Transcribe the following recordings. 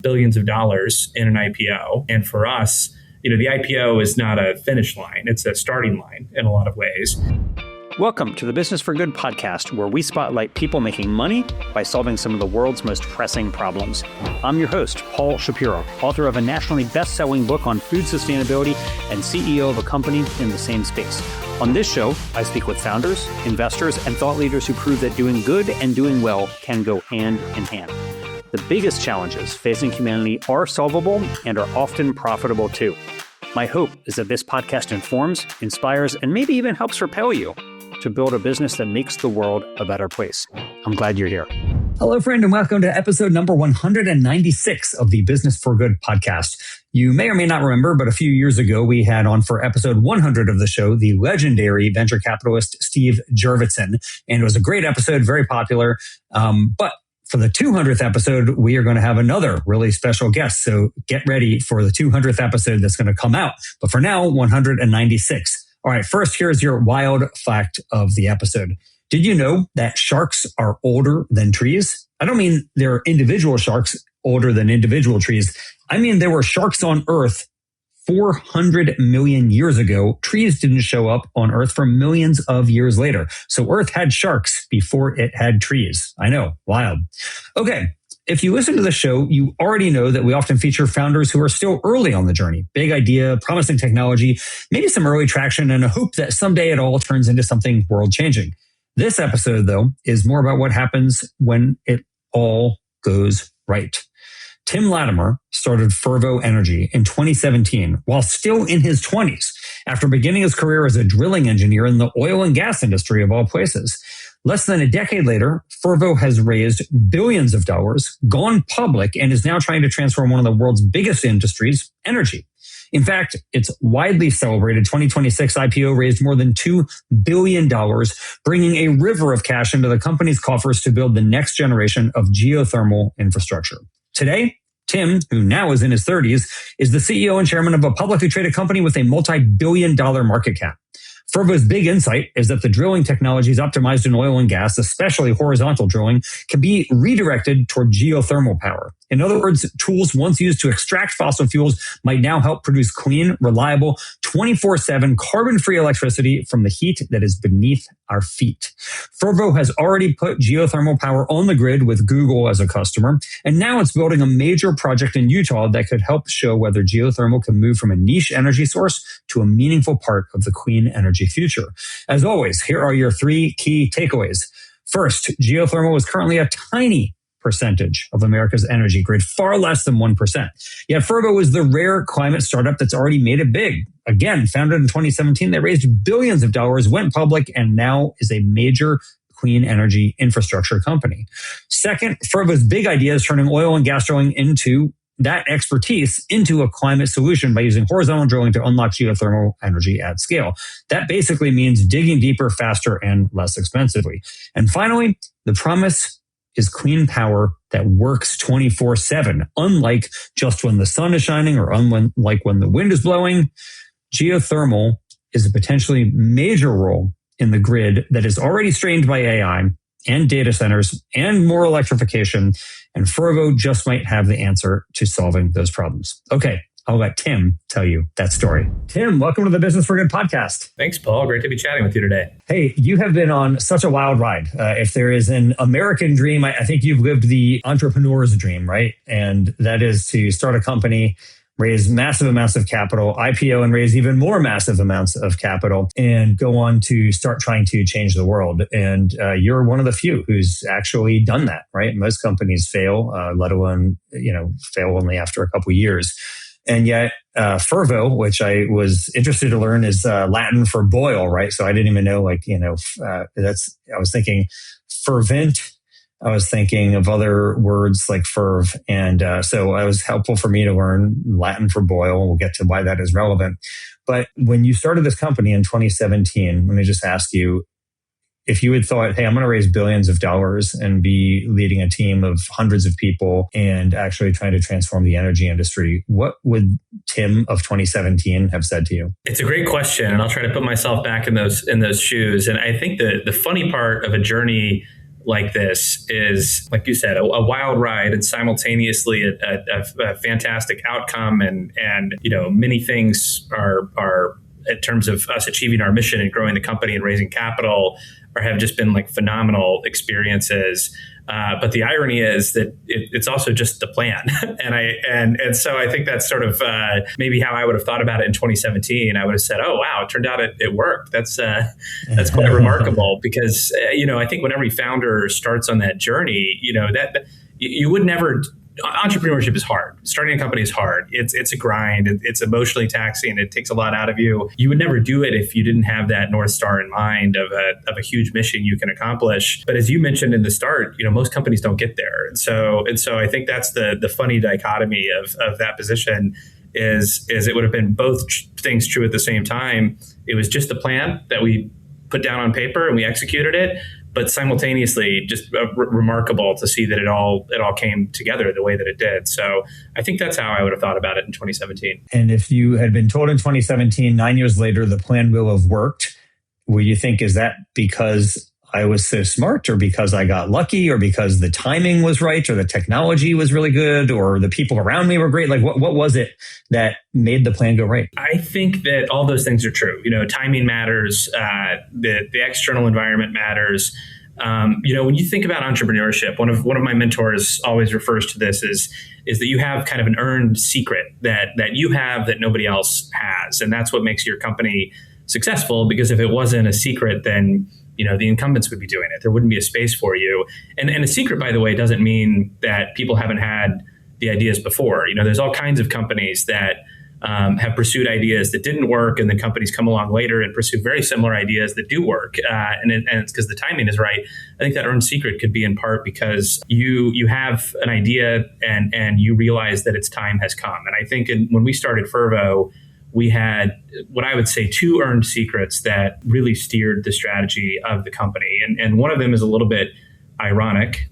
billions of dollars in an IPO. And for us, the IPO is not a finish line. It's a starting line in a lot of ways. Welcome to the Business for Good podcast, where we spotlight people making money by solving some of the world's most pressing problems. I'm your host, Paul Shapiro, author of a nationally best-selling book on food sustainability and CEO of a company in the same space. On this show, I speak with founders, investors, and thought leaders who prove that doing good and doing well can go hand in hand. The biggest challenges facing humanity are solvable and are often profitable too. My hope is that this podcast informs, inspires, and maybe even helps propel you to build a business that makes the world a better place. I'm glad you're here. Hello, friend, and welcome to episode number 196 of the Business for Good podcast. You may or may not remember, but a few years ago, we had on for episode 100 of the show, the legendary venture capitalist Steve Jurvetson. And it was a great episode, very popular. But for the 200th episode, we are going to have another really special guest. So get ready for the 200th episode that's going to come out. But for now, 196. All right, first, here's your wild fact of the episode. Did you know that sharks are older than trees? I don't mean there are individual sharks older than individual trees. I mean, there were sharks on Earth 400 million years ago. Trees didn't show up on Earth for millions of years later. So Earth had sharks before it had trees. I know, wild. Okay. If you listen to the show, you already know that we often feature founders who are still early on the journey. Big idea, promising technology, maybe some early traction, and a hope that someday it all turns into something world-changing. This episode, though, is more about what happens when it all goes right. Tim Latimer started Fervo Energy in 2017 while still in his 20s, after beginning his career as a drilling engineer in the oil and gas industry of all places. Less than a decade later, Fervo has raised billions of dollars, gone public, and is now trying to transform one of the world's biggest industries, energy. In fact, its widely celebrated 2026 IPO raised more than $2 billion, bringing a river of cash into the company's coffers to build the next generation of geothermal infrastructure. Today, Tim, who now is in his 30s, is the CEO and chairman of a publicly traded company with a multi-billion-dollar market cap. Fervo's big insight is that the drilling technologies optimized in oil and gas, especially horizontal drilling, can be redirected toward geothermal power. In other words, tools once used to extract fossil fuels might now help produce clean, reliable, 24/7 carbon-free electricity from the heat that is beneath our feet. Fervo has already put geothermal power on the grid with Google as a customer, and now it's building a major project in Utah that could help show whether geothermal can move from a niche energy source to a meaningful part of the clean energy future. As always, here are your three key takeaways. First, geothermal is currently a tiny percentage of America's energy grid, far less than 1%. Yet Fervo is the rare climate startup that's already made it big. Again, founded in 2017, they raised billions of dollars, went public, and now is a major clean energy infrastructure company. Second, Fervo's big idea is turning oil and gas drilling into that expertise into a climate solution by using horizontal drilling to unlock geothermal energy at scale. That basically means digging deeper, faster, and less expensively. And finally, the promise is clean power that works 24/7, unlike just when the sun is shining or unlike when the wind is blowing. Geothermal is a potentially major role in the grid that is already strained by AI and data centers and more electrification, and Fervo just might have the answer to solving those problems. Okay, I'll let Tim tell you that story. Tim, welcome to the Business for Good podcast. Thanks, Paul. Great to be chatting with you today. Hey, you have been on such a wild ride. If there is an American dream, I think you've lived the entrepreneur's dream, right? And that is to start a company, raise massive amounts of capital, IPO, and raise even more massive amounts of capital, and go on to start trying to change the world. And you're one of the few who's actually done that, right? Most companies fail, let alone, fail only after a couple of years. And yet, Fervo, which I was interested to learn, is Latin for boil, right? So I didn't even know, I was thinking fervent. I was thinking of other words like ferv. And so it was helpful for me to learn Latin for boil. We'll get to why that is relevant. But when you started this company in 2017, let me just ask you, if you had thought, hey, I'm going to raise billions of dollars and be leading a team of hundreds of people and actually trying to transform the energy industry, what would Tim of 2017 have said to you? It's a great question, and I'll try to put myself back in those shoes. And I think the funny part of a journey like this is, like you said, a wild ride and simultaneously a fantastic outcome. And many things are in terms of us achieving our mission and growing the company and raising capital have just been like phenomenal experiences. But the irony is that it's also just the plan. and so I think that's sort of maybe how I would have thought about it in 2017. I would have said, oh, wow, it turned out it worked. That's quite remarkable because, I think when every founder starts on that journey, that you would never. Entrepreneurship is hard. Starting a company is hard. It's a grind. It's emotionally taxing. It takes a lot out of you. You would never do it if you didn't have that North Star in mind of a huge mission you can accomplish. But as you mentioned in the start, most companies don't get there. And so I think that's the funny dichotomy of that position is it would have been both things true at the same time. It was just the plan that we put down on paper and we executed it. But simultaneously, just remarkable to see that it all came together the way that it did. So I think that's how I would have thought about it in 2017. And if you had been told in 2017, 9 years later, the plan will have worked, would you think, is that because I was so smart, or because I got lucky, or because the timing was right, or the technology was really good, or the people around me were great? Like, what was it that made the plan go right? I think that all those things are true. Timing matters. The external environment matters. When you think about entrepreneurship, one of my mentors always refers to this is that you have kind of an earned secret that you have that nobody else has, and that's what makes your company successful. Because if it wasn't a secret, then the incumbents would be doing it. There wouldn't be a space for you. And a secret, by the way, doesn't mean that people haven't had the ideas before. There's all kinds of companies that have pursued ideas that didn't work, and then companies come along later and pursue very similar ideas that do work. And it's because the timing is right. I think that earned secret could be in part because you have an idea and you realize that its time has come. And I think when we started Fervo, we had what I would say two earned secrets that really steered the strategy of the company. And one of them is a little bit ironic,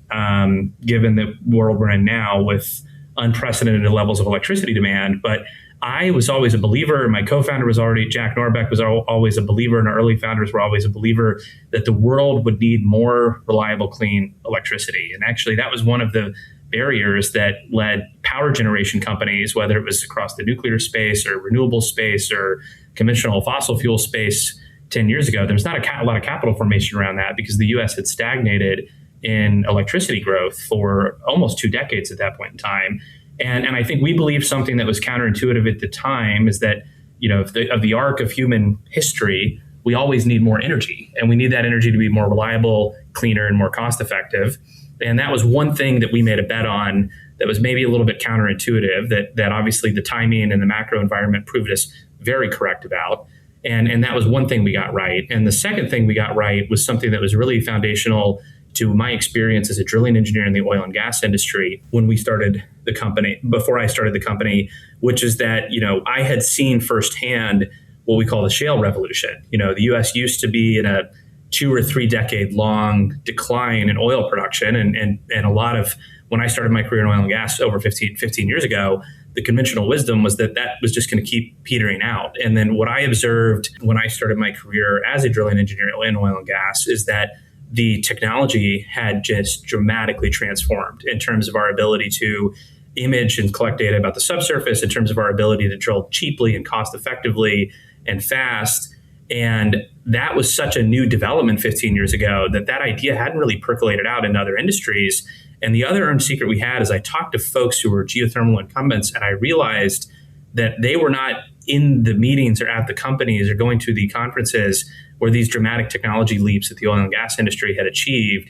given the world we're in now with unprecedented levels of electricity demand. But I was always a believer. My co-founder was Jack Norbeck was always a believer, and our early founders were always a believer that the world would need more reliable, clean electricity. And actually, that was one of the barriers that led power generation companies, whether it was across the nuclear space or renewable space or conventional fossil fuel space 10 years ago. There was not a lot of capital formation around that because the U.S. had stagnated in electricity growth for almost 2 decades at that point in time. And I think we believed something that was counterintuitive at the time is that, of the arc of human history, we always need more energy, and we need that energy to be more reliable, cleaner, and more cost effective. And that was one thing that we made a bet on that was maybe a little bit counterintuitive, that obviously the timing and the macro environment proved us very correct about. And that was one thing we got right. And the second thing we got right was something that was really foundational to my experience as a drilling engineer in the oil and gas industry when we started the company, before I started the company, which is that, I had seen firsthand what we call the shale revolution. The U.S. used to be in a 2 or 3 decade long decline in oil production. And a lot of, when I started my career in oil and gas over 15 years ago, the conventional wisdom was that was just going to keep petering out. And then what I observed when I started my career as a drilling engineer in oil and gas is that the technology had just dramatically transformed in terms of our ability to image and collect data about the subsurface, in terms of our ability to drill cheaply and cost effectively and fast. And that was such a new development 15 years ago that idea hadn't really percolated out in other industries. And the other earned secret we had is I talked to folks who were geothermal incumbents, and I realized that they were not in the meetings or at the companies or going to the conferences where these dramatic technology leaps that the oil and gas industry had achieved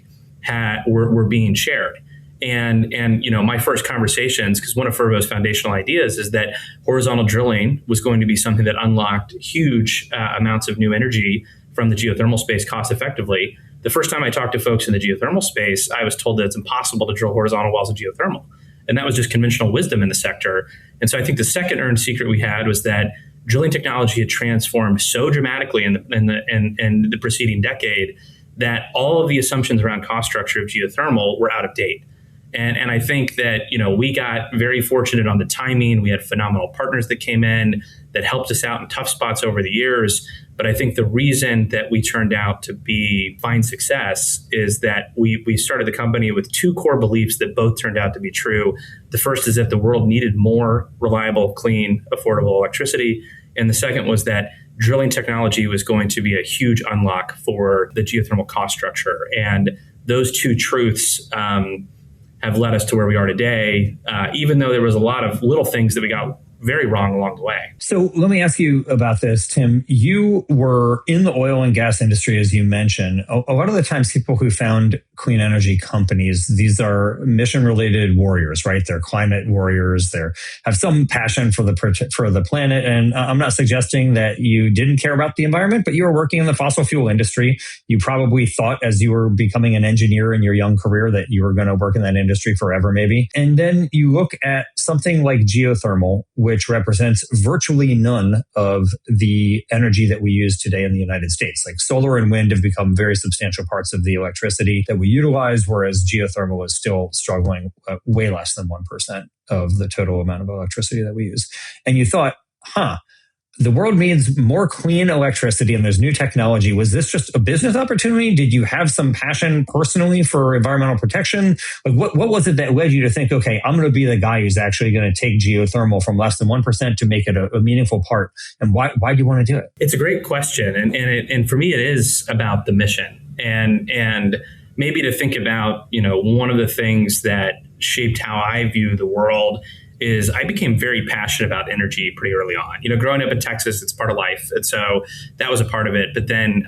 were being shared. And my first conversations, because one of Fervo's foundational ideas is that horizontal drilling was going to be something that unlocked huge amounts of new energy from the geothermal space cost effectively. The first time I talked to folks in the geothermal space, I was told that it's impossible to drill horizontal wells in geothermal. And that was just conventional wisdom in the sector. And so I think the second earned secret we had was that drilling technology had transformed so dramatically in the preceding decade that all of the assumptions around cost structure of geothermal were out of date. And I think that, we got very fortunate on the timing. We had phenomenal partners that came in that helped us out in tough spots over the years. But I think the reason that we turned out to be fine success is that we started the company with two core beliefs that both turned out to be true. The first is that the world needed more reliable, clean, affordable electricity. And the second was that drilling technology was going to be a huge unlock for the geothermal cost structure. And those two truths have led us to where we are today, even though there was a lot of little things that we got very wrong along the way. So let me ask you about this, Tim. You were in the oil and gas industry, as you mentioned. A lot of the times people who found clean energy companies, these are mission-related warriors, right? They're climate warriors. They have some passion for the planet. And I'm not suggesting that you didn't care about the environment, but you were working in the fossil fuel industry. You probably thought as you were becoming an engineer in your young career that you were going to work in that industry forever, maybe. And then you look at something like geothermal, which represents virtually none of the energy that we use today in the United States. Like solar and wind have become very substantial parts of the electricity that we utilize, whereas geothermal is still struggling way less than 1% of the total amount of electricity that we use. And you thought, the world needs more clean electricity and there's new technology. Was this just a business opportunity? Did you have some passion personally for environmental protection? Like what was it that led you to think, okay, I'm going to be the guy who's actually going to take geothermal from less than 1% to make it a meaningful part? And why do you want to do it? It's a great question. And for me, it is about the mission. And maybe to think about, one of the things that shaped how I view the world is I became very passionate about energy pretty early on. Growing up in Texas, it's part of life. And so that was a part of it. But then,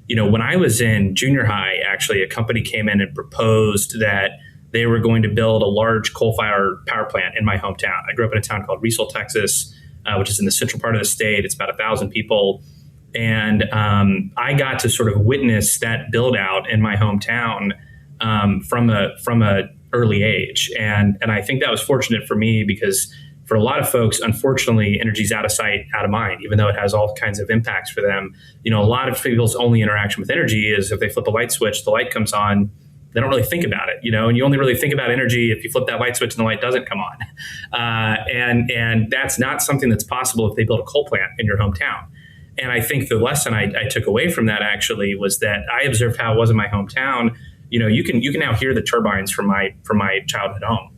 when I was in junior high, actually, a company came in and proposed that they were going to build a large coal-fired power plant in my hometown. I grew up in a town called Renewable, Texas, which is in the central part of the state. It's about 1,000 people. And I got to sort of witness that build out in my hometown from a early age. And I think that was fortunate for me because for a lot of folks, unfortunately, energy's out of sight, out of mind, even though it has all kinds of impacts for them. A lot of people's only interaction with energy is if they flip a light switch, the light comes on. They don't really think about it, and you only really think about energy if you flip that light switch and the light doesn't come on. And that's not something that's possible if they build a coal plant in your hometown. And I think the lesson I took away from that actually was that I observed how it was in my hometown. You can now hear the turbines from my childhood home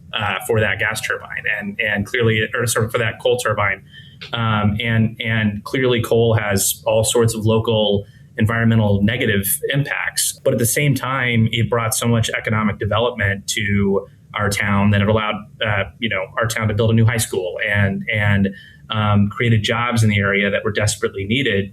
for that gas turbine and clearly, or sort of for that coal turbine. And clearly coal has all sorts of local environmental negative impacts. But at the same time, it brought so much economic development to our town that it allowed, our town to build a new high school and created jobs in the area that were desperately needed.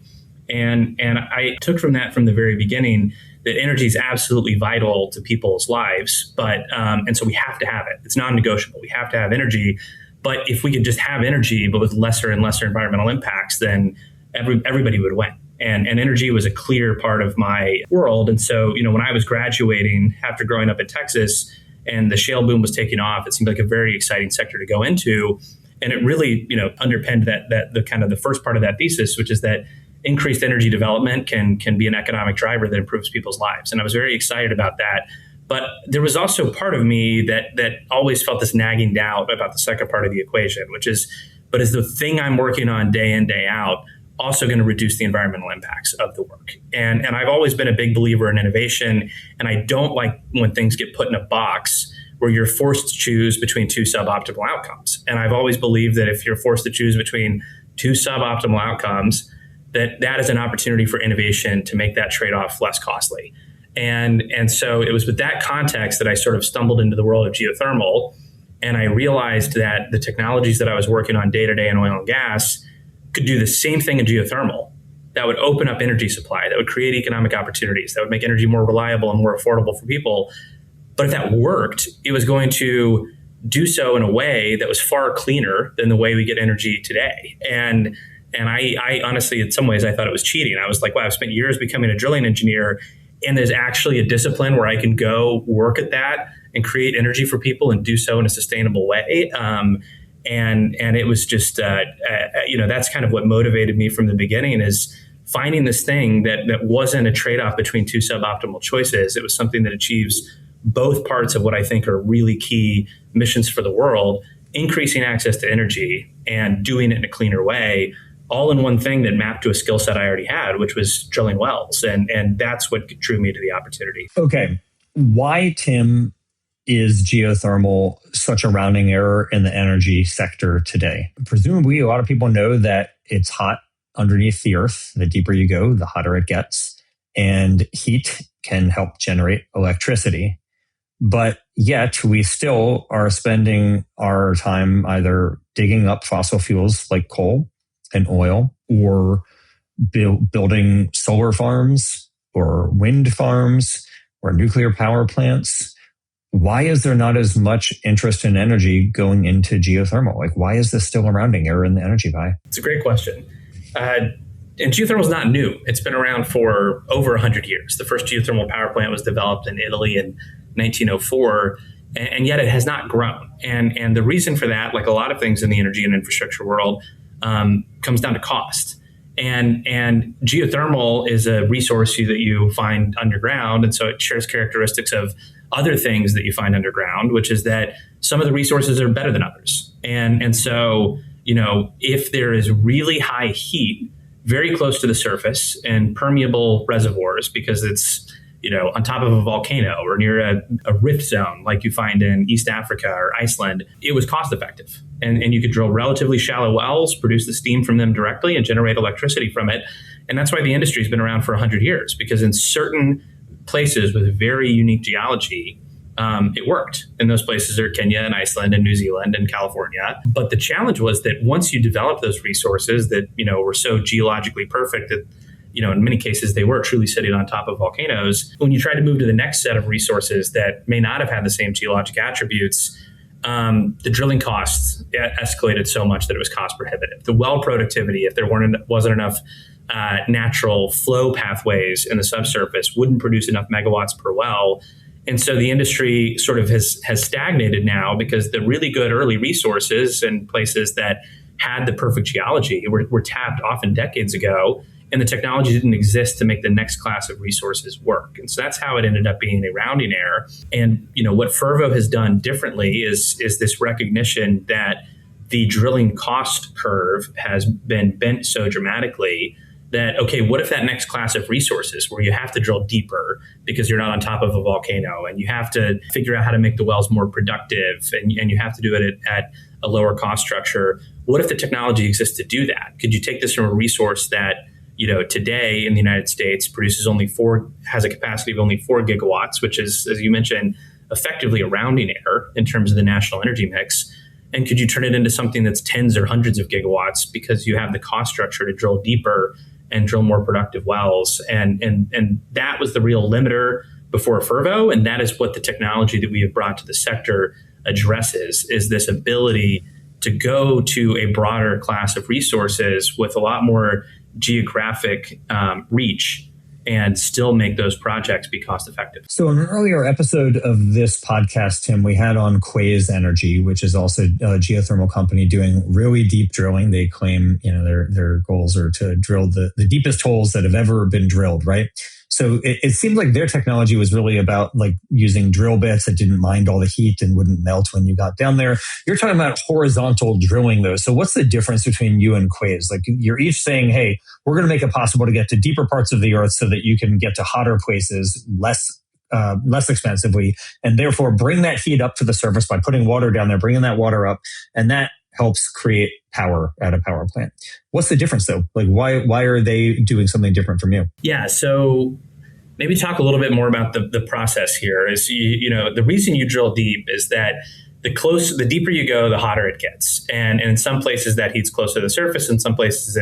And I took from that from the very beginning that energy is absolutely vital to people's lives, and so we have to have it. It's non-negotiable. We have to have energy. But if we could just have energy, but with lesser and lesser environmental impacts, then everybody would win. And energy was a clear part of my world. And so, when I was graduating after growing up in Texas and the shale boom was taking off, it seemed like a very exciting sector to go into. And it really, underpinned that the kind of the first part of that thesis, which is that increased energy development can be an economic driver that improves people's lives. And I was very excited about that. But there was also part of me that always felt this nagging doubt about the second part of the equation, which is, but is the thing I'm working on day in, day out also going to reduce the environmental impacts of the work? And I've always been a big believer in innovation. And I don't like when things get put in a box where you're forced to choose between two suboptimal outcomes. And I've always believed that if you're forced to choose between two suboptimal outcomes, that is an opportunity for innovation to make that trade-off less costly. And so it was with that context that I sort of stumbled into the world of geothermal. And I realized that the technologies that I was working on day to day in oil and gas could do the same thing in geothermal. That would open up energy supply, that would create economic opportunities, that would make energy more reliable and more affordable for people. But if that worked, it was going to do so in a way that was far cleaner than the way we get energy today. And I honestly, in some ways, I thought it was cheating. I was like, wow, I've spent years becoming a drilling engineer, and there's actually a discipline where I can go work at that and create energy for people and do so in a sustainable way. And it was just, that's kind of what motivated me from the beginning, is finding this thing that wasn't a trade-off between two suboptimal choices. It was something that achieves both parts of what I think are really key missions for the world, increasing access to energy and doing it in a cleaner way, all in one thing that mapped to a skill set I already had, which was drilling wells. And that's what drew me to the opportunity. Okay. Why, Tim, is geothermal such a rounding error in the energy sector today? Presumably, a lot of people know that it's hot underneath the earth. The deeper you go, the hotter it gets. And heat can help generate electricity. But yet we still are spending our time either digging up fossil fuels like coal and oil, or building solar farms or wind farms or nuclear power plants. Why is there not as much interest in energy going into geothermal? Like, why is this still a rounding error in the energy pie? It's a great question. And geothermal is not new. It's been around for over 100 years. The first geothermal power plant was developed in Italy in 1904, and yet it has not grown. And the reason for that, like a lot of things in the energy and infrastructure world, comes down to cost. And geothermal is a resource that you find underground, and so it shares characteristics of other things that you find underground, which is that some of the resources are better than others. And so, if there is really high heat very close to the surface and permeable reservoirs, because it's on top of a volcano or near a rift zone like you find in East Africa or Iceland, it was cost effective. And you could drill relatively shallow wells, produce the steam from them directly, and generate electricity from it. And that's why the industry has been around for 100 years, because in certain places with very unique geology, it worked. And those places are Kenya and Iceland and New Zealand and California. But the challenge was that once you develop those resources that were so geologically perfect that in many cases, they were truly sitting on top of volcanoes. When you try to move to the next set of resources that may not have had the same geologic attributes, the drilling costs escalated so much that it was cost prohibitive. The well productivity, if there wasn't enough natural flow pathways in the subsurface, wouldn't produce enough megawatts per well. And so the industry sort of has stagnated now, because the really good early resources and places that had the perfect geology were tapped often decades ago, and the technology didn't exist to make the next class of resources work. And so that's how it ended up being a rounding error. And what Fervo has done differently is this recognition that the drilling cost curve has been bent so dramatically that, okay, what if that next class of resources where you have to drill deeper because you're not on top of a volcano, and you have to figure out how to make the wells more productive, and you have to do it at a lower cost structure, what if the technology exists to do that? Could you take this from a resource that today in the United States has a capacity of only 4 gigawatts, which is, as you mentioned, effectively a rounding error in terms of the national energy mix. And could you turn it into something that's tens or hundreds of gigawatts because you have the cost structure to drill deeper and drill more productive wells? And that was the real limiter before Fervo. And that is what the technology that we have brought to the sector addresses, is this ability to go to a broader class of resources with a lot more geographic reach and still make those projects be cost effective. So in an earlier episode of this podcast, Tim, we had on Quaise Energy, which is also a geothermal company doing really deep drilling. They claim, their goals are to drill the deepest holes that have ever been drilled, right? So it seemed like their technology was really about like using drill bits that didn't mind all the heat and wouldn't melt when you got down there. You're talking about horizontal drilling though. So what's the difference between you and Quaise? Like, you're each saying, hey, we're going to make it possible to get to deeper parts of the earth so that you can get to hotter places less expensively, and therefore bring that heat up to the surface by putting water down there, bringing that water up, and that helps create power at a power plant. What's the difference though? Like, why are they doing something different from you? Yeah, so maybe talk a little bit more about the process here. Is the reason you drill deep is that the deeper you go, the hotter it gets, and in some places that heat's close to the surface, in some places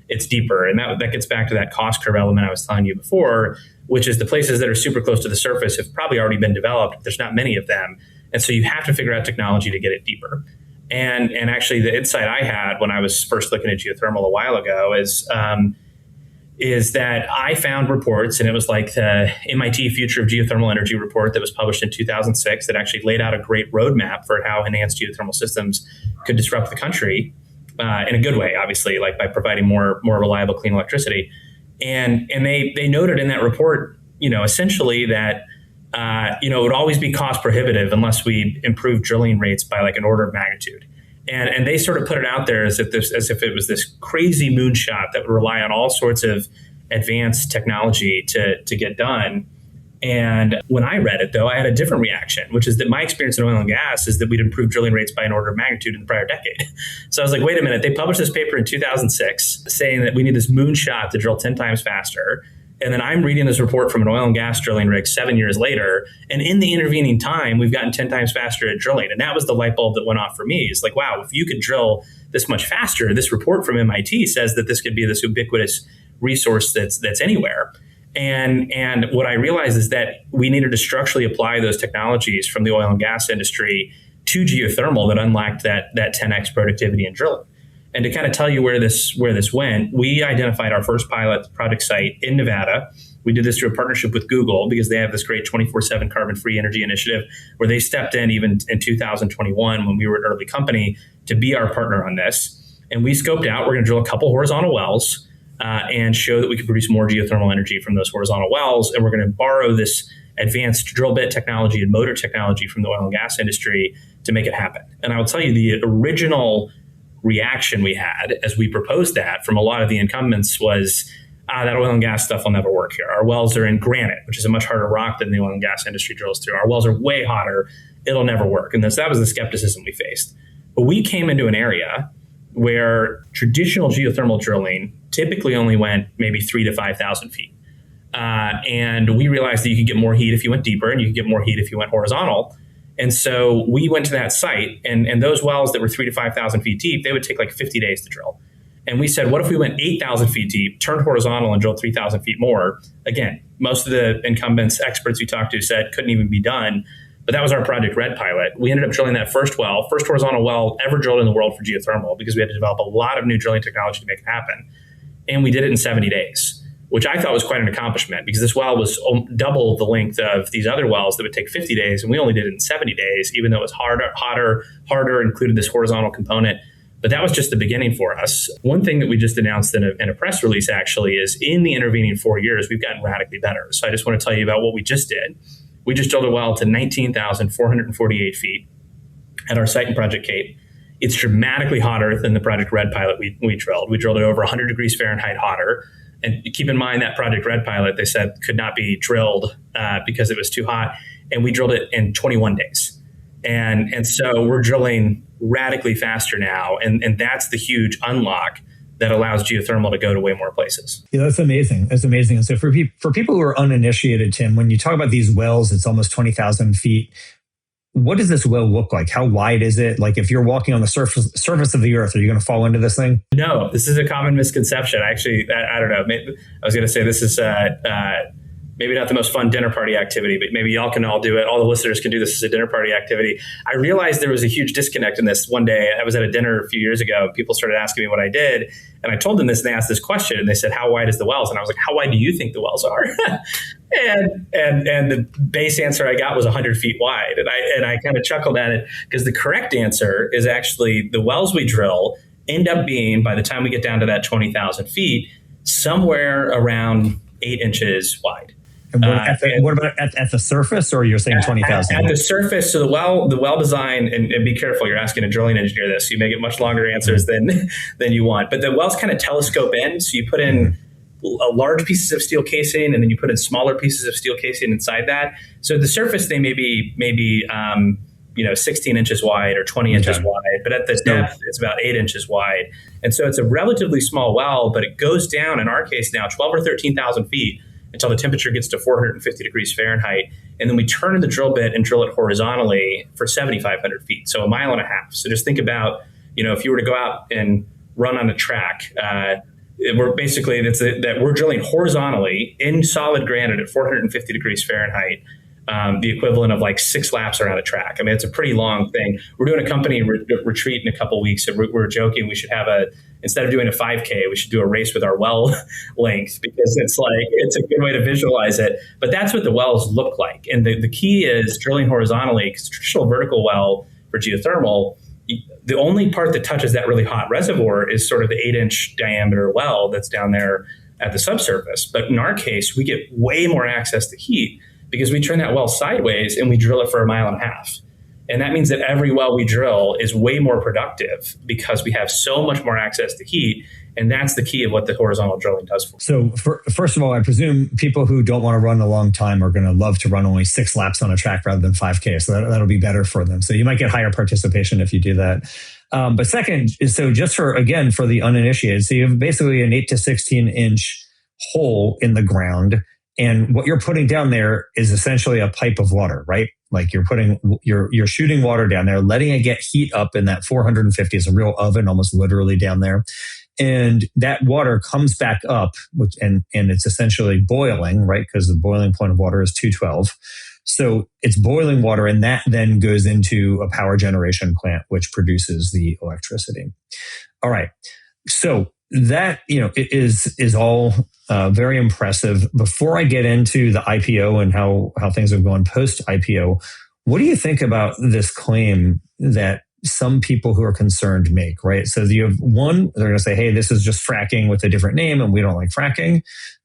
it's deeper, and that gets back to that cost curve element I was telling you before, which is the places that are super close to the surface have probably already been developed. There's not many of them, and so you have to figure out technology to get it deeper. And actually, the insight I had when I was first looking at geothermal a while ago is that I found reports, and it was like the MIT Future of Geothermal Energy report that was published in 2006 that actually laid out a great roadmap for how enhanced geothermal systems could disrupt the country in a good way, obviously, like by providing more reliable, clean electricity. And they noted in that report, essentially that it would always be cost prohibitive unless we improved drilling rates by like an order of magnitude. And they sort of put it out there as if it was this crazy moonshot that would rely on all sorts of advanced technology to get done. And when I read it, though, I had a different reaction, which is that my experience in oil and gas is that we'd improved drilling rates by an order of magnitude in the prior decade. So I was like, wait a minute, they published this paper in 2006 saying that we need this moonshot to drill 10 times faster. And then I'm reading this report from an oil and gas drilling rig 7 years later. And in the intervening time, we've gotten 10 times faster at drilling. And that was the light bulb that went off for me. It's like, wow, if you could drill this much faster, this report from MIT says that this could be this ubiquitous resource that's anywhere. And what I realized is that we needed to structurally apply those technologies from the oil and gas industry to geothermal that unlocked that 10x productivity in drilling. And to kind of tell you where this went, we identified our first pilot project site in Nevada. We did this through a partnership with Google because they have this great 24/7 carbon-free energy initiative where they stepped in even in 2021 when we were an early company to be our partner on this. And we scoped out, we're going to drill a couple horizontal wells and show that we could produce more geothermal energy from those horizontal wells. And we're going to borrow this advanced drill bit technology and motor technology from the oil and gas industry to make it happen. And I will tell you, the original reaction we had as we proposed that from a lot of the incumbents was, that oil and gas stuff will never work here. Our wells are in granite, which is a much harder rock than the oil and gas industry drills through. Our wells are way hotter. It'll never work. And that was the skepticism we faced. But we came into an area where traditional geothermal drilling typically only went maybe 3,000 to 5,000 feet. And we realized that you could get more heat if you went deeper and you could get more heat if you went horizontal. And so we went to that site and those wells that were 3,000 to 5,000 feet deep, they would take like 50 days to drill. And we said, what if we went 8,000 feet deep, turned horizontal and drilled 3,000 feet more? Again, most of the incumbents, experts we talked to said couldn't even be done. But that was our Project Red pilot. We ended up drilling that first horizontal well ever drilled in the world for geothermal because we had to develop a lot of new drilling technology to make it happen. And we did it in 70 days, which I thought was quite an accomplishment because this well was double the length of these other wells that would take 50 days. And we only did it in 70 days, even though it was harder, included this horizontal component. But that was just the beginning for us. One thing that we just announced in a press release actually is in the intervening 4 years, we've gotten radically better. So I just want to tell you about what we just did. We just drilled a well to 19,448 feet at our site in Project Cape. It's dramatically hotter than the Project Red pilot we drilled. We drilled it over 100 degrees Fahrenheit hotter. And keep in mind that Project Red pilot, they said, could not be drilled because it was too hot. And we drilled it in 21 days. And so we're drilling radically faster now. And that's the huge unlock that allows geothermal to go to way more places. Yeah, that's amazing. That's amazing. And so for people who are uninitiated, Tim, when you talk about these wells, it's almost 20,000 feet. What does this well look like? How wide is it? Like if you're walking on the surface of the earth, are you going to fall into this thing? No, this is a common misconception. Actually, I don't know. I was going to say this is maybe not the most fun dinner party activity, but maybe y'all can all do it. All the listeners can do this as a dinner party activity. I realized there was a huge disconnect in this one day. I was at a dinner a few years ago. People started asking me what I did. And I told them this and they asked this question and they said, how wide is the wells? And I was like, how wide do you think the wells are? and the base answer I got was 100 feet wide. And I kind of chuckled at it because the correct answer is actually the wells we drill end up being, by the time we get down to that 20,000 feet, somewhere around 8 inches wide. And what about at the surface, or you're saying 20,000? At the surface, so the well design, and be careful, you're asking a drilling engineer this, so you may get much longer answers than you want. But the wells kind of telescope in, so you put in large pieces of steel casing, and then you put in smaller pieces of steel casing inside that. So at the surface, they may be 16 inches wide or 20 inches wide, but at the depth, it's about 8 inches wide. And so it's a relatively small well, but it goes down, in our case now, 12 or 13,000 feet until the temperature gets to 450 degrees Fahrenheit. And then we turn the drill bit and drill it horizontally for 7,500 feet, so 1.5 miles. So just think about, if you were to go out and run on a track, we're basically, that we're drilling horizontally in solid granite at 450 degrees Fahrenheit, the equivalent of like 6 laps around a track. I mean, it's a pretty long thing. We're doing a company retreat in a couple of weeks, and we're joking we should have instead of doing a 5K, we should do a race with our well length, because it's a good way to visualize it. But that's what the wells look like. And the key is drilling horizontally, because traditional vertical well for geothermal, the only part that touches that really hot reservoir is sort of the 8-inch diameter well that's down there at the subsurface. But in our case, we get way more access to heat because we turn that well sideways and we drill it for 1.5 miles. And that means that every well we drill is way more productive because we have so much more access to heat. And that's the key of what the horizontal drilling does for us. So first of all, I presume people who don't want to run a long time are going to love to run only 6 laps on a track rather than 5K. So that'll be better for them. So you might get higher participation if you do that. But second, so just for the uninitiated, so you have basically an 8 to 16 inch hole in the ground. And what you're putting down there is essentially a pipe of water, right? Like you're shooting water down there, letting it get heat up in that 450 is a real oven, almost literally down there. And that water comes back up, and it's essentially boiling, right? Because the boiling point of water is 212. So it's boiling water, and that then goes into a power generation plant, which produces the electricity. All right. So that, is all very impressive. Before I get into the IPO and how things have gone post IPO, what do you think about this claim that some people who are concerned make, right? So you have one, they're going to say, hey, this is just fracking with a different name and we don't like fracking.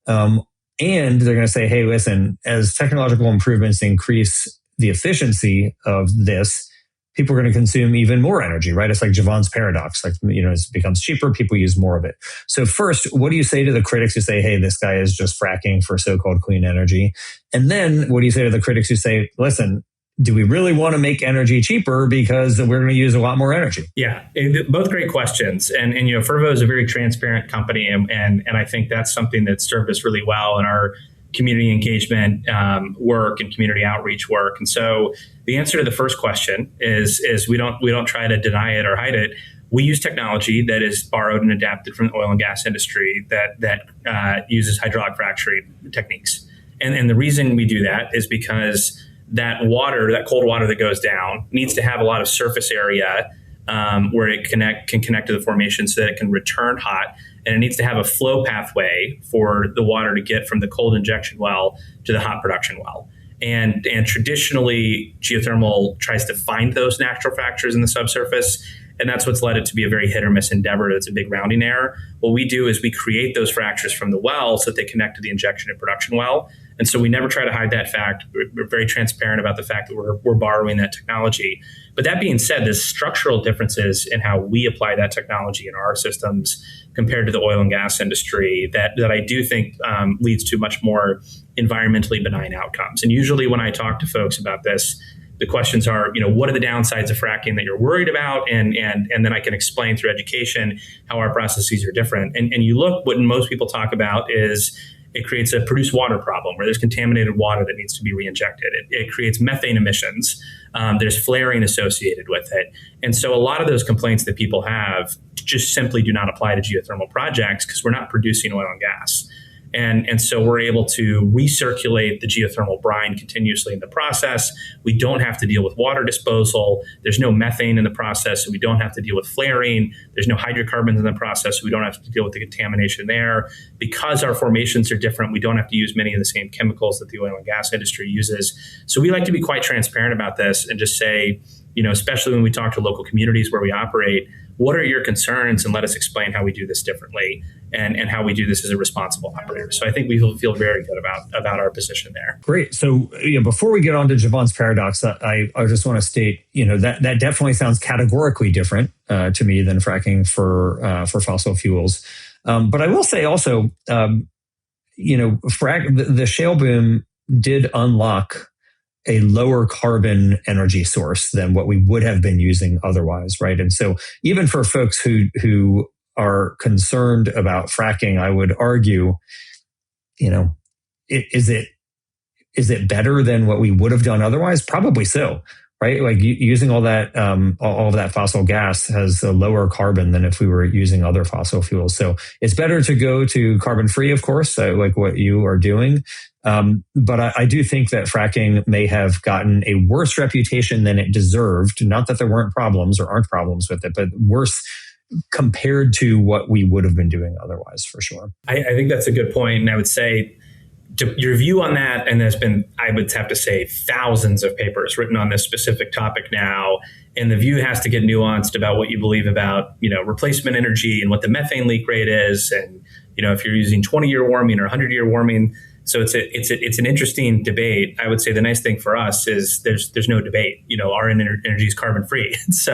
And they're going to say, hey, listen, as technological improvements increase the efficiency of this, people are going to consume even more energy, right? It's like Javon's paradox. Like, it becomes cheaper, people use more of it. So first, what do you say to the critics who say, hey, this guy is just fracking for so-called clean energy? And then what do you say to the critics who say, listen, do we really want to make energy cheaper because we're going to use a lot more energy? Yeah, both great questions. And Fervo is a very transparent company. And I think that's something that served us really well in our community engagement work and community outreach work. And so the answer to the first question is we don't try to deny it or hide it. We use technology that is borrowed and adapted from the oil and gas industry that uses hydraulic fracturing techniques. And the reason we do that is because that cold water that goes down needs to have a lot of surface area where it can connect to the formation so that it can return hot. And it needs to have a flow pathway for the water to get from the cold injection well to the hot production well. And traditionally, geothermal tries to find those natural fractures in the subsurface. And that's what's led it to be a very hit or miss endeavor. It's a big rounding error. What we do is we create those fractures from the well so that they connect to the injection and production well. And so we never try to hide that fact. We're very transparent about the fact that we're borrowing that technology. But that being said, there's structural differences in how we apply that technology in our systems compared to the oil and gas industry that I do think leads to much more environmentally benign outcomes. And usually when I talk to folks about this, the questions are, what are the downsides of fracking that you're worried about? And then I can explain through education how our processes are different. And you look, what most people talk about is it creates a produced water problem where there's contaminated water that needs to be reinjected. It creates methane emissions. There's flaring associated with it. And so a lot of those complaints that people have just simply do not apply to geothermal projects because we're not producing oil and gas. And so we're able to recirculate the geothermal brine continuously in the process. We don't have to deal with water disposal. There's no methane in the process, so we don't have to deal with flaring. There's no hydrocarbons in the process, so we don't have to deal with the contamination there. Because our formations are different, we don't have to use many of the same chemicals that the oil and gas industry uses. So we like to be quite transparent about this and just say, especially when we talk to local communities where we operate, what are your concerns? And let us explain how we do this differently and how we do this as a responsible operator. So I think we feel very good about our position there. Great. So before we get on to Javon's paradox, I just want to state, that definitely sounds categorically different to me than fracking for fossil fuels. But I will say also, the shale boom did unlock a lower carbon energy source than what we would have been using otherwise, right? And so even for folks who are concerned about fracking, I would argue, is it better than what we would have done otherwise? Probably so, right? Like using all of that fossil gas has a lower carbon than if we were using other fossil fuels. So it's better to go to carbon free, of course, like what you are doing. But I do think that fracking may have gotten a worse reputation than it deserved. Not that there weren't problems or aren't problems with it, but worse compared to what we would have been doing otherwise, for sure. I think that's a good point. And I would say your view on that, and there's been, I would have to say, thousands of papers written on this specific topic now. And the view has to get nuanced about what you believe about, replacement energy and what the methane leak rate is. And, if you're using 20-year warming or 100-year warming, So it's an interesting debate. I would say the nice thing for us is there's no debate. Our energy is carbon free. It's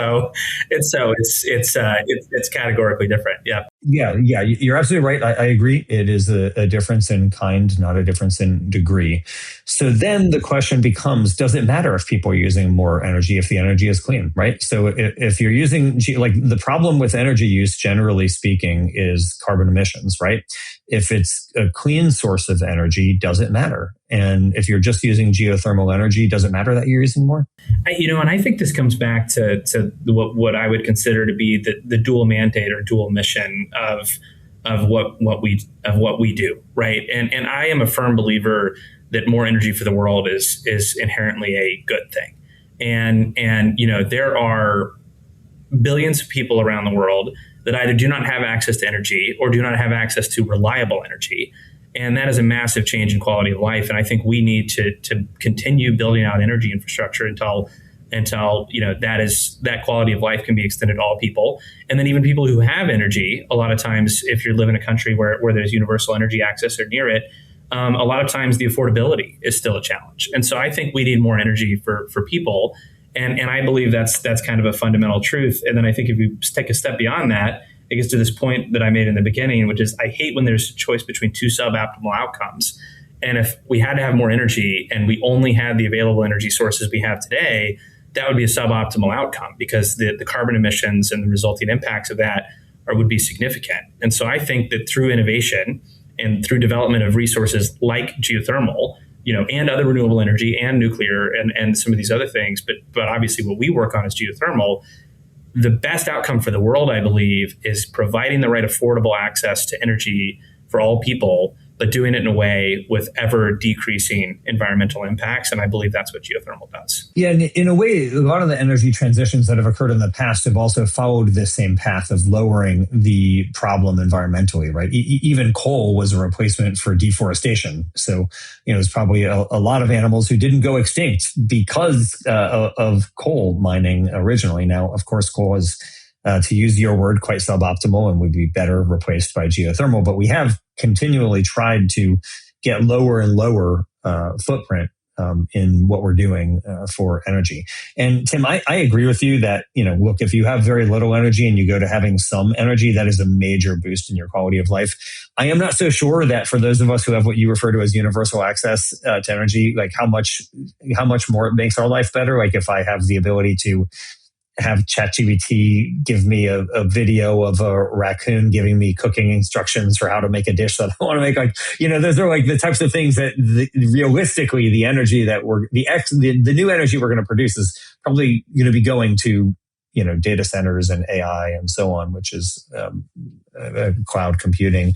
categorically different. Yeah. Yeah. You're absolutely right. I agree. It is a difference in kind, not a difference in degree. So then the question becomes, does it matter if people are using more energy if the energy is clean, right? So if you're using, the problem with energy use, generally speaking, is carbon emissions, right? If it's a clean source of energy, does it matter? And if you're just using geothermal energy, does it matter that you're using more? And I think this comes back to what I would consider to be the dual mandate or dual mission of what we do, right? And I am a firm believer that more energy for the world is inherently a good thing. And there are billions of people around the world that either do not have access to energy or do not have access to reliable energy. And that is a massive change in quality of life. And I think we need to continue building out energy infrastructure until that quality of life can be extended to all people. And then even people who have energy, a lot of times, if you live in a country where there's universal energy access or near it, a lot of times the affordability is still a challenge. And so I think we need more energy for people. And I believe that's kind of a fundamental truth. And then I think if you take a step beyond that, it gets to this point that I made in the beginning, which is I hate when there's a choice between two suboptimal outcomes. And if we had to have more energy and we only had the available energy sources we have today, that would be a suboptimal outcome because the carbon emissions and the resulting impacts of that would be significant. And so I think that through innovation and through development of resources like geothermal, and other renewable energy and nuclear and some of these other things, but obviously what we work on is geothermal. The best outcome for the world, I believe, is providing the right affordable access to energy for all people, but doing it in a way with ever decreasing environmental impacts. And I believe that's what geothermal does. Yeah, in a way, a lot of the energy transitions that have occurred in the past have also followed this same path of lowering the problem environmentally, right? Even coal was a replacement for deforestation. So, there's probably a lot of animals who didn't go extinct because of coal mining originally. Now, of course, coal is, to use your word, quite suboptimal and would be better replaced by geothermal. But we have continually tried to get lower and lower footprint in what we're doing for energy. And Tim, I agree with you that, look, if you have very little energy and you go to having some energy, that is a major boost in your quality of life. I am not so sure that for those of us who have what you refer to as universal access to energy, like how much more it makes our life better. Like if I have the ability to have ChatGPT give me a video of a raccoon giving me cooking instructions for how to make a dish that I want to make. Those are like the types of things that realistically the energy that the new energy we're going to produce is probably going to be going to, data centers and AI and so on, which is cloud computing,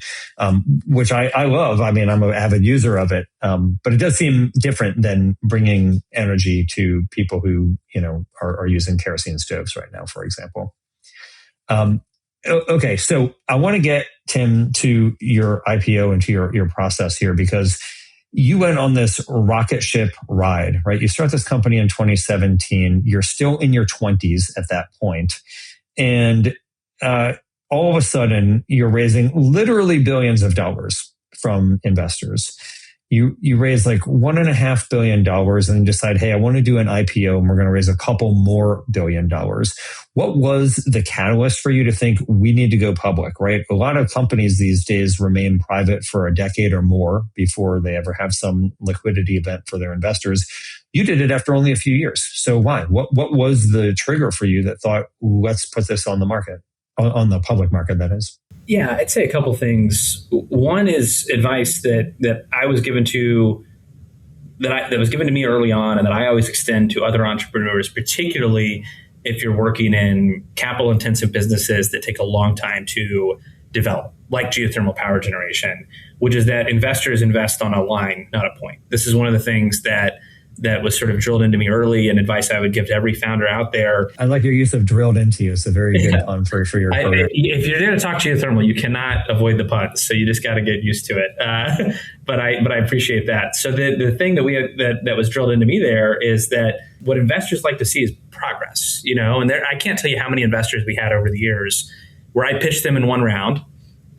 which I love. I mean, I'm an avid user of it. But it does seem different than bringing energy to people who, are using kerosene stoves right now, for example. Okay. So I want to get, Tim, to your IPO and to your process here, because you went on this rocket ship ride, right? You start this company in 2017. You're still in your 20s at that point. And all of a sudden, you're raising literally billions of dollars from investors. You raise like $1.5 billion and decide, hey, I want to do an IPO and we're going to raise a couple more $1 billion. What was the catalyst for you to think we need to go public, right? A lot of companies these days remain private for a decade or more before they ever have some liquidity event for their investors. You did it after only a few years. So why? What was the trigger for you that thought, let's put this on the market, on the public market, that is? Yeah, I'd say a couple things. One is advice that I was given to that was given to me early on, and that I always extend to other entrepreneurs, particularly if you're working in capital-intensive businesses that take a long time to develop, like geothermal power generation, which is that investors invest on a line, not a point. This is one of the things that was sort of drilled into me early, and advice I would give to every founder out there. I like your use of drilled into you. It's a very good pun for your program. If you're going to talk geothermal, you cannot avoid the puns, so you just got to get used to it. But I appreciate that. So the thing that was drilled into me there is that what investors like to see is progress. And I can't tell you how many investors we had over the years where I pitched them in one round,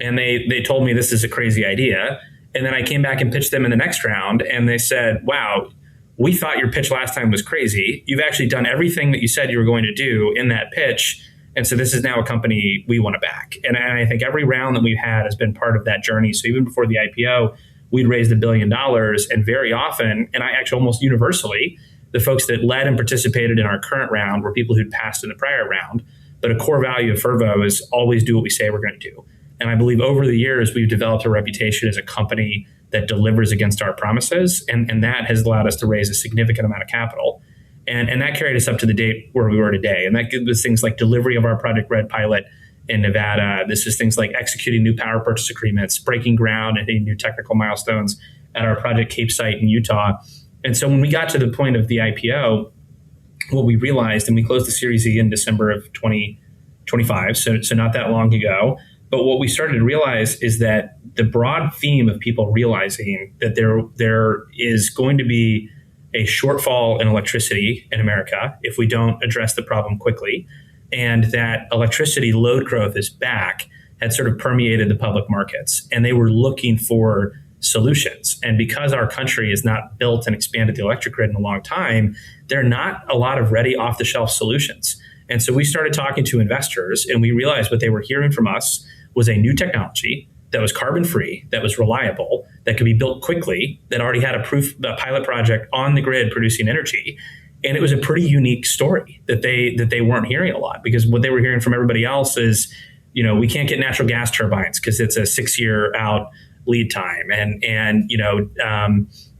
and they told me this is a crazy idea. And then I came back and pitched them in the next round, and they said, wow, we thought your pitch last time was crazy. You've actually done everything that you said you were going to do in that pitch. And so this is now a company we want to back. And I think every round that we've had has been part of that journey. So even before the IPO, we'd raised $1 billion. And very often, and I actually almost universally, the folks that led and participated in our current round were people who'd passed in the prior round. But a core value of Fervo is always do what we say we're going to do. And I believe over the years, we've developed a reputation as a company that delivers against our promises. And that has allowed us to raise a significant amount of capital. And that carried us up to the date where we were today. And that was things like delivery of our Project Red pilot in Nevada. This is things like executing new power purchase agreements, breaking ground and hitting new technical milestones at our Project Cape site in Utah. And so when we got to the point of the IPO, what we realized, and we closed the Series E in December of 2025, so not that long ago. But what we started to realize is that the broad theme of people realizing that there is going to be a shortfall in electricity in America if we don't address the problem quickly, and that electricity load growth is back, had sort of permeated the public markets, and they were looking for solutions. And because our country has not built and expanded the electric grid in a long time, there are not a lot of ready off-the-shelf solutions. And so we started talking to investors, and we realized what they were hearing from us was a new technology that was carbon-free, that was reliable, that could be built quickly, that already had a pilot project on the grid producing energy. And it was a pretty unique story that they weren't hearing a lot, because what they were hearing from everybody else is, we can't get natural gas turbines because it's a 6-year out lead time. And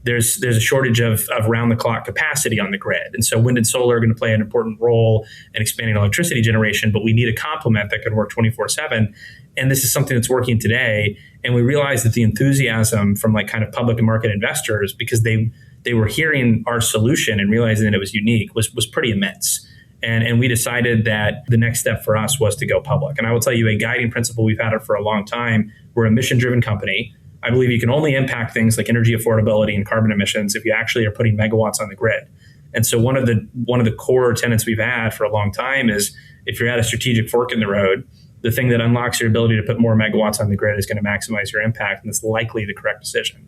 there's a shortage of round-the-clock capacity on the grid. And so wind and solar are going to play an important role in expanding electricity generation, but we need a complement that can work 24/7. And this is something that's working today. And we realized that the enthusiasm from like kind of public and market investors, because they were hearing our solution and realizing that it was unique, was pretty immense. And we decided that the next step for us was to go public. And I will tell you, a guiding principle we've had it for a long time. We're a mission-driven company. I believe you can only impact things like energy affordability and carbon emissions if you actually are putting megawatts on the grid. And so one of the core tenets we've had for a long time is, if you're at a strategic fork in the road, the thing that unlocks your ability to put more megawatts on the grid is going to maximize your impact, and it's likely the correct decision.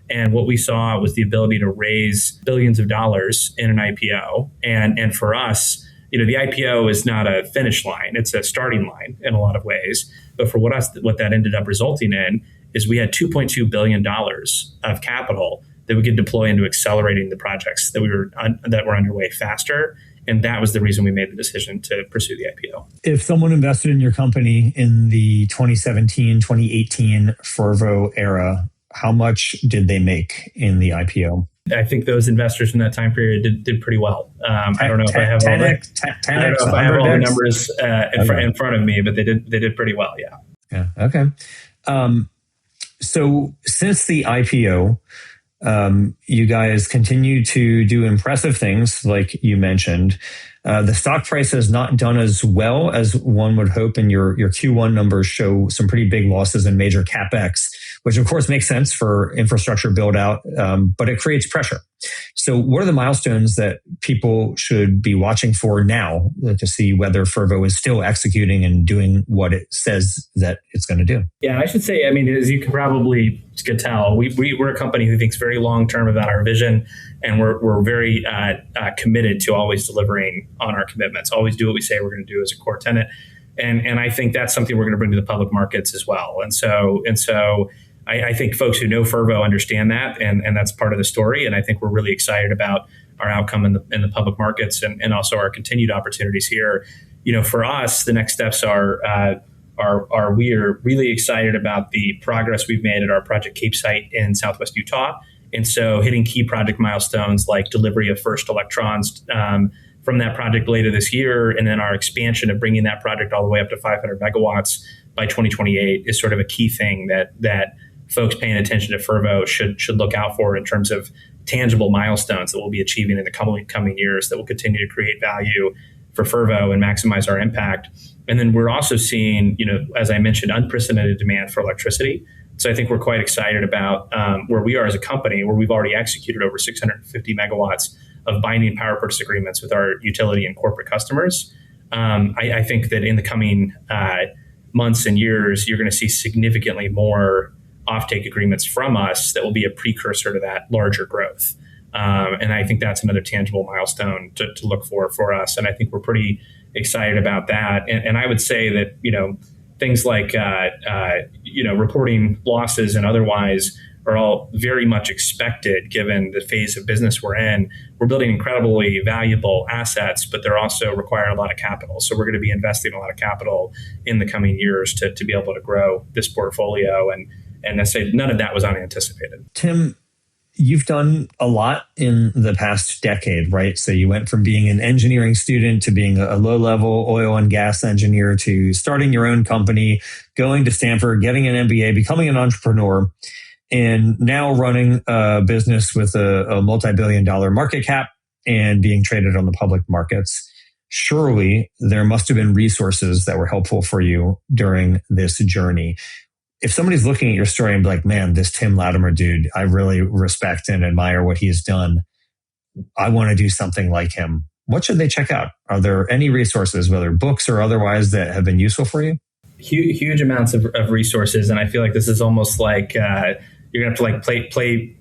And what we saw was the ability to raise billions of dollars in an IPO. And for us, the IPO is not a finish line; it's a starting line in a lot of ways. But for what that ended up resulting in is we had $2.2 billion of capital that we could deploy into accelerating the projects that were underway faster. And that was the reason we made the decision to pursue the IPO. If someone invested in your company in the 2017, 2018 Fervo era, how much did they make in the IPO? I think those investors in that time period did pretty well. I don't know if I have all the numbers in front of me, but they did pretty well. Yeah. Yeah. Okay. So since the IPO, you guys continue to do impressive things, like you mentioned. The stock price has not done as well as one would hope, and your Q1 numbers show some pretty big losses in major CapEx, which of course makes sense for infrastructure build out, but it creates pressure. So what are the milestones that people should be watching for now to see whether Fervo is still executing and doing what it says that it's going to do? Yeah, I should say, as you can probably tell, we're a company who thinks very long-term about our vision, and we're very committed to always delivering on our commitments, always do what we say we're going to do as a core tenet. And I think that's something we're going to bring to the public markets as well. And so I think folks who know Fervo understand that, and that's part of the story. And I think we're really excited about our outcome in the public markets and also our continued opportunities here. For us, the next steps are we are really excited about the progress we've made at our Project Cape site in Southwest Utah. And so hitting key project milestones like delivery of first electrons from that project later this year, and then our expansion of bringing that project all the way up to 500 megawatts by 2028 is sort of a key thing that folks paying attention to Fervo should look out for in terms of tangible milestones that we'll be achieving in the coming years that will continue to create value for Fervo and maximize our impact. And then we're also seeing, as I mentioned, unprecedented demand for electricity. So I think we're quite excited about where we are as a company, where we've already executed over 650 megawatts of binding power purchase agreements with our utility and corporate customers. I think that in the coming months and years, you're going to see significantly more offtake agreements from us that will be a precursor to that larger growth. And I think that's another tangible milestone to look for us. And I think we're pretty excited about that. And I would say that, things like, reporting losses and otherwise are all very much expected given the phase of business we're in. We're building incredibly valuable assets, but they're also require a lot of capital. So we're going to be investing a lot of capital in the coming years to be able to grow this portfolio. And I say none of that was unanticipated. Tim, you've done a lot in the past decade, right? So you went from being an engineering student to being a low-level oil and gas engineer to starting your own company, going to Stanford, getting an MBA, becoming an entrepreneur, and now running a business with a multi-billion-dollar market cap and being traded on the public markets. Surely there must have been resources that were helpful for you during this journey. If somebody's looking at your story and be like, man, this Tim Latimer dude, I really respect and admire what he's done. I want to do something like him. What should they check out? Are there any resources, whether books or otherwise, that have been useful for you? Huge amounts of resources. And I feel like this is almost like you're going to have to play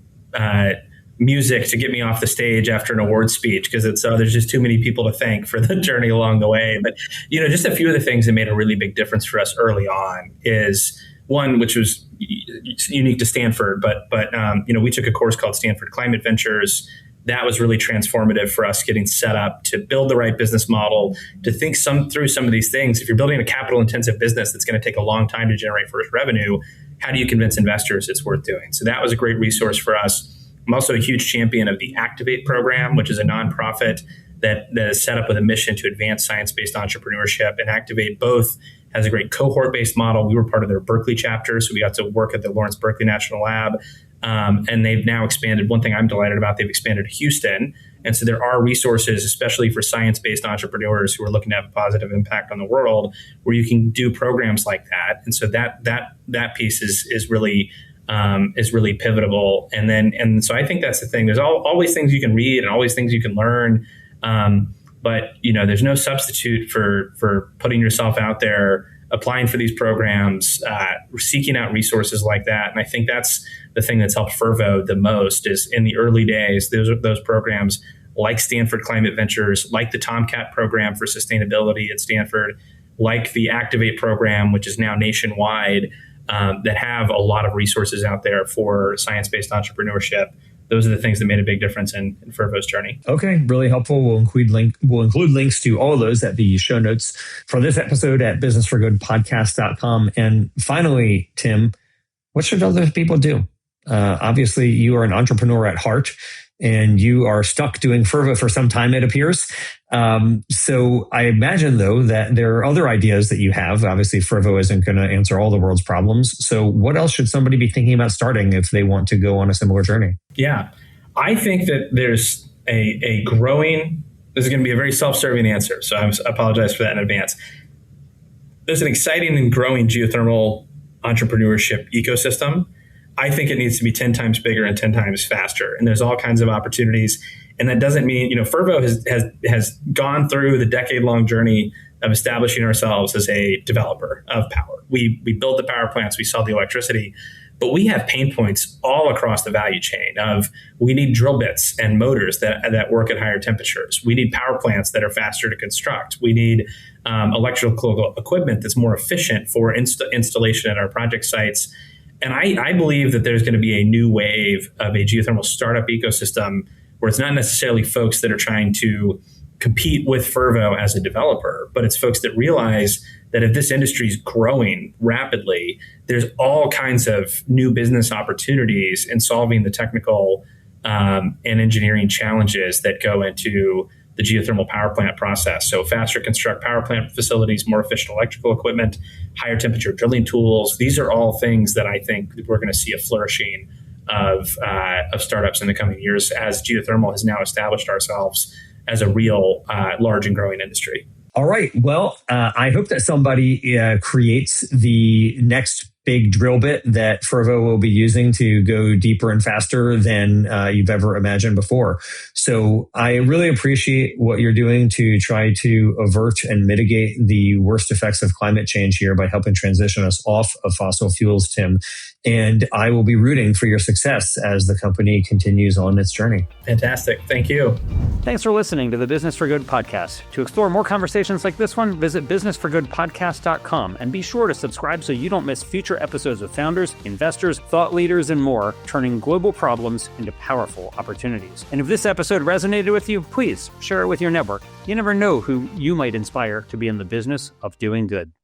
music to get me off the stage after an award speech, because there's just too many people to thank for the journey along the way. But, just a few of the things that made a really big difference for us early on is one, which was unique to Stanford, but we took a course called Stanford Climate Ventures. That was really transformative for us getting set up to build the right business model, to think through some of these things. If you're building a capital intensive business that's going to take a long time to generate first revenue, how do you convince investors it's worth doing? So that was a great resource for us. I'm also a huge champion of the Activate program, which is a nonprofit that is set up with a mission to advance science-based entrepreneurship. And Activate both has a great cohort-based model. We were part of their Berkeley chapter, so we got to work at the Lawrence Berkeley National Lab. And they've now expanded. One thing I'm delighted about, they've expanded to Houston. And so there are resources, especially for science-based entrepreneurs who are looking to have a positive impact on the world, where you can do programs like that. And so that piece is really pivotal. And so I think that's the thing. There's always things you can read and always things you can learn. But there's no substitute for putting yourself out there, applying for these programs, seeking out resources like that. And I think that's the thing that's helped Fervo the most is in the early days, those programs like Stanford Climate Ventures, like the Tomcat program for sustainability at Stanford, like the Activate program, which is now nationwide, that have a lot of resources out there for science-based entrepreneurship. Those are the things that made a big difference in Fervo's journey. Okay, really helpful. We'll include links to all of those at the show notes for this episode at businessforgoodpodcast.com. And finally, Tim, what should other people do? Obviously, you are an entrepreneur at heart, and you are stuck doing Fervo for some time, it appears. So I imagine, though, that there are other ideas that you have. Obviously, Fervo isn't going to answer all the world's problems. So what else should somebody be thinking about starting if they want to go on a similar journey? Yeah, I think that there's a growing, this is going to be a very self-serving answer, so I apologize for that in advance. There's an exciting and growing geothermal entrepreneurship ecosystem. I think it needs to be 10 times bigger and 10 times faster. And there's all kinds of opportunities. And that doesn't mean, Fervo has gone through the decade-long journey of establishing ourselves as a developer of power. We built the power plants, we sell the electricity, but we have pain points all across the value chain of we need drill bits and motors that work at higher temperatures. We need power plants that are faster to construct. We need electrical equipment that's more efficient for installation at our project sites. And I believe that there's going to be a new wave of a geothermal startup ecosystem where it's not necessarily folks that are trying to compete with Fervo as a developer, but it's folks that realize that if this industry is growing rapidly, there's all kinds of new business opportunities in solving the technical and engineering challenges that go into the geothermal power plant process. So faster construct power plant facilities, more efficient electrical equipment, higher temperature drilling tools. These are all things that I think we're going to see a flourishing of startups in the coming years as geothermal has now established ourselves as a real large and growing industry. All right. Well, I hope that somebody creates the next big drill bit that Fervo will be using to go deeper and faster than you've ever imagined before. So I really appreciate what you're doing to try to avert and mitigate the worst effects of climate change here by helping transition us off of fossil fuels, Tim. And I will be rooting for your success as the company continues on its journey. Fantastic. Thank you. Thanks for listening to the Business for Good podcast. To explore more conversations like this one, visit businessforgoodpodcast.com and be sure to subscribe so you don't miss future episodes of founders, investors, thought leaders, and more, turning global problems into powerful opportunities. And if this episode resonated with you, please share it with your network. You never know who you might inspire to be in the business of doing good.